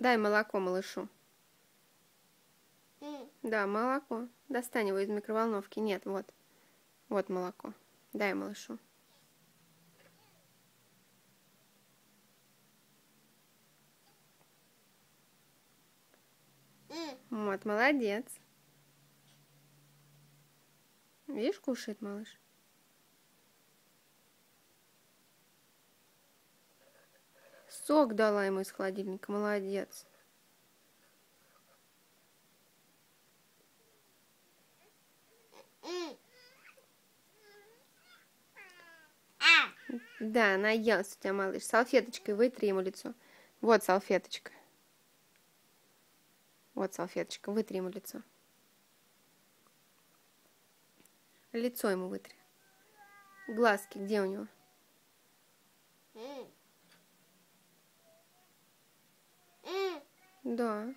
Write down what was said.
Дай молоко малышу. Да, молоко. Достань его из микроволновки. Нет, вот. Вот молоко. Дай малышу. Вот, молодец. Видишь, кушает малыш. Сок дала ему из холодильника. Молодец. Да, наелся у тебя малыш. Салфеточкой вытри ему лицо. Вот салфеточка. Вот салфеточка. Вытри ему лицо. Лицо ему вытри. Глазки где у него? Да.